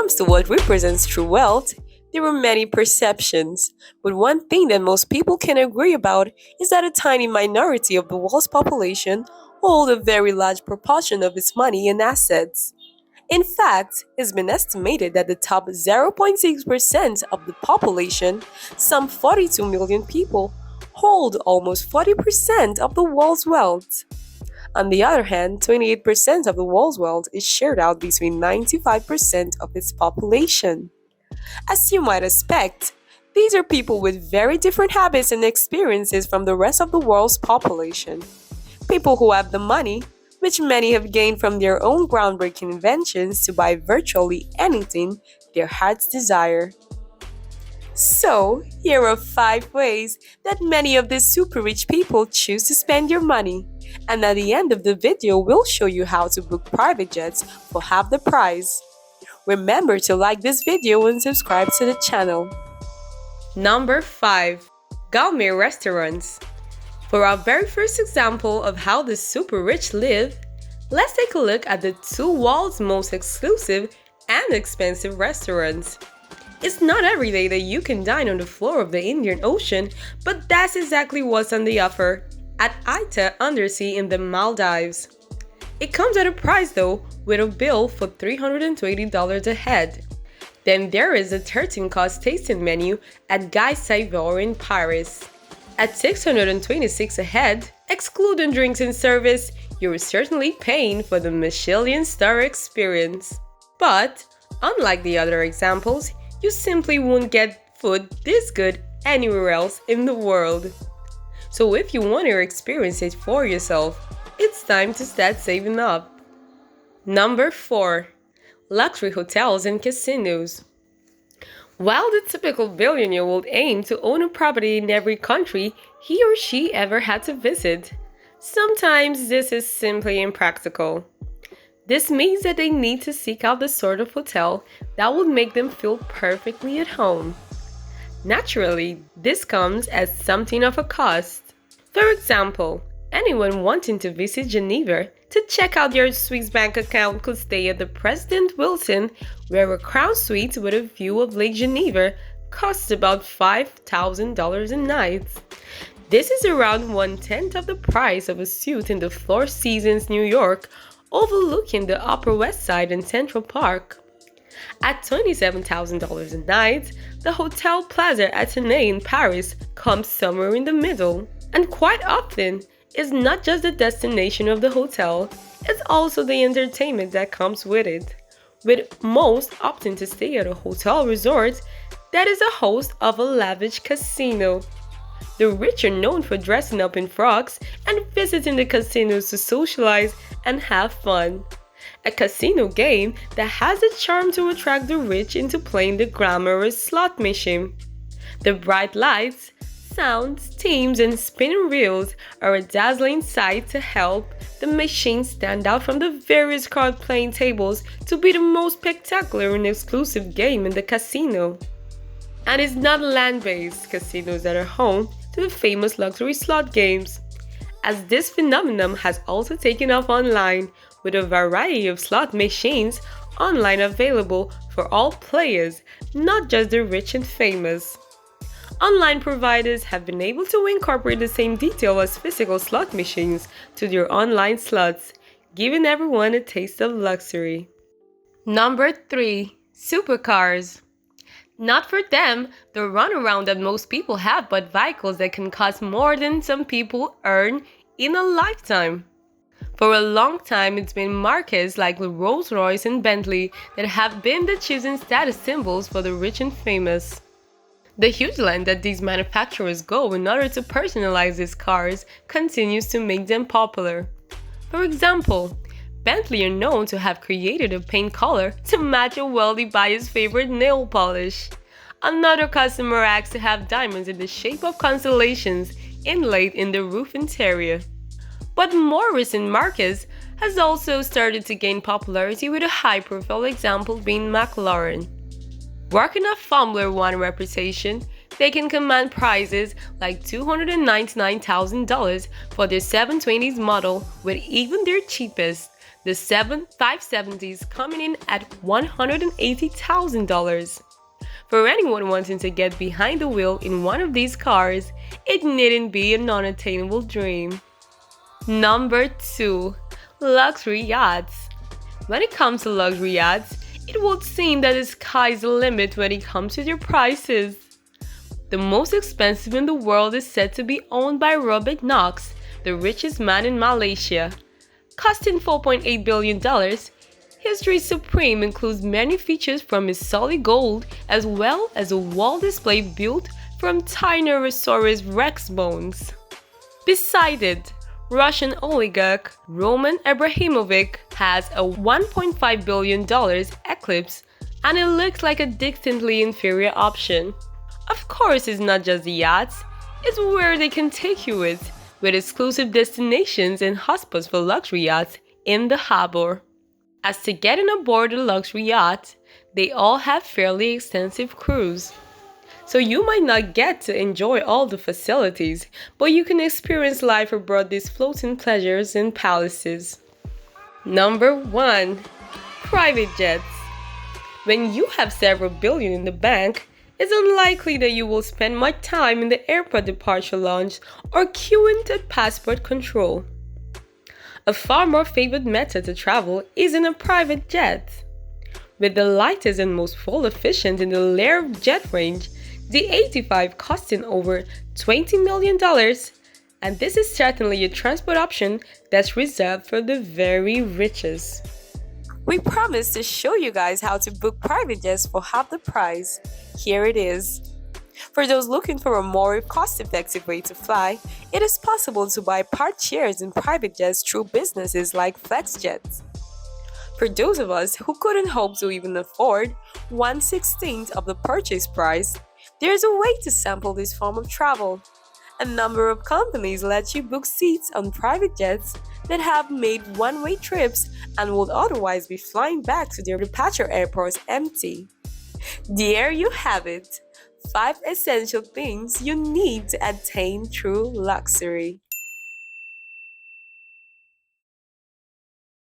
comes to what represents true wealth, there are many perceptions, but one thing that most people can agree about is that a tiny minority of the world's population hold a very large proportion of its money and assets. In fact, it's been estimated that the top 0.6% of the population, some 42 million people, hold almost 40% of the world's wealth. On the other hand, 28% of the world's wealth is shared out between 95% of its population. As you might expect, these are people with very different habits and experiences from the rest of the world's population. People who have the money, which many have gained from their own groundbreaking inventions to buy virtually anything their hearts desire. So, here are 5 ways that many of these super rich people choose to spend their money. And at the end of the video, we'll show you how to book private jets for half the price. Remember to like this video and subscribe to the channel. Number 5. Gourmet restaurants. For our very first example of how the super rich live, let's take a look at the 2 world's most exclusive and expensive restaurants. It's not every day that you can dine on the floor of the Indian Ocean, but that's exactly what's on the offer at Attain Undersea in the Maldives. It comes at a price though, with a bill for $320 a head. Then there is a 13-course tasting menu at Guy Savour in Paris. At $626 a head, excluding drinks and service, you're certainly paying for the Michelin star experience. But, unlike the other examples, you simply won't get food this good anywhere else in the world. So if you want to experience it for yourself, it's time to start saving up. Number 4. Luxury hotels and casinos. While the typical billionaire would aim to own a property in every country he or she ever had to visit, sometimes this is simply impractical. This means that they need to seek out the sort of hotel that would make them feel perfectly at home. Naturally, this comes at something of a cost. For example, anyone wanting to visit Geneva to check out their Swiss bank account could stay at the President Wilson, where a crown suite with a view of Lake Geneva costs about $5,000 a night. This is around 1/10 of the price of a suite in the Four Seasons New York, overlooking the Upper West Side and Central Park. At $27,000 a night, the Hotel Plaza Attain in Paris comes somewhere in the middle. And quite often, it's not just the destination of the hotel, it's also the entertainment that comes with it, with most opting to stay at a hotel resort that is a host of a lavish casino. The rich are known for dressing up in frocks and visiting the casinos to socialize and have fun. A casino game that has a charm to attract the rich into playing the glamorous slot machine. The bright lights, sounds, teams, and spinning reels are a dazzling sight to help the machine stand out from the various card-playing tables to be the most spectacular and exclusive game in the casino. And it's not land-based casinos that are home to the famous luxury slot games, as this phenomenon has also taken off online, with a variety of slot machines online available for all players, not just the rich and famous. Online providers have been able to incorporate the same detail as physical slot machines to their online slots, giving everyone a taste of luxury. Number 3. Supercars. Not for them, the runaround that most people have, but vehicles that can cost more than some people earn in a lifetime. For a long time, it's been marques like Rolls-Royce and Bentley that have been the chosen status symbols for the rich and famous. The huge length that these manufacturers go in order to personalize these cars continues to make them popular. For example, Bentley are known to have created a paint color to match a wealthy buyer's favorite nail polish. Another customer asks to have diamonds in the shape of constellations inlaid in the roof interior. But more recent marques has also started to gain popularity, with a high-profile example being McLaren. Working a Formula One reputation, they can command prices like $299,000 for their 720s model, with even their cheapest, The 570s coming in at $180,000. For anyone wanting to get behind the wheel in one of these cars, it needn't be an unattainable dream. Number 2. Luxury yachts. When it comes to luxury yachts, it would seem that the sky's the limit when it comes to their prices. The most expensive in the world is said to be owned by Robert Knox, the richest man in Malaysia. Costing $4.8 billion, History's Supreme includes many features from its solid gold as well as a wall display built from Tyrannosaurus rex bones. Beside it, Russian oligarch Roman Abramovich has a $1.5 billion Eclipse, and it looks like a distantly inferior option. Of course, it's not just the yachts, it's where they can take you with exclusive destinations and hotspots for luxury yachts in the harbor. As to getting aboard a luxury yacht, they all have fairly extensive crews. So you might not get to enjoy all the facilities, but you can experience life aboard these floating pleasures and palaces. Number 1. Private jets. When you have several billion in the bank, it's unlikely that you will spend much time in the airport departure lounge or queuing at passport control. A far more favored method to travel is in a private jet. With the lightest and most fuel efficient in the Lear jet range, the 85 costing over $20 million, and this is certainly a transport option that's reserved for the very richest. We promised to show you guys how to book private jets for half the price. Here it is. For those looking for a more cost-effective way to fly, it is possible to buy part shares in private jets through businesses like FlexJets. For those of us who couldn't hope to even afford 1/16th of the purchase price, there's a way to sample this form of travel. A number of companies let you book seats on private jets that have made one-way trips and would otherwise be flying back to their departure airports empty. There you have it. 5 essential things you need to attain true luxury.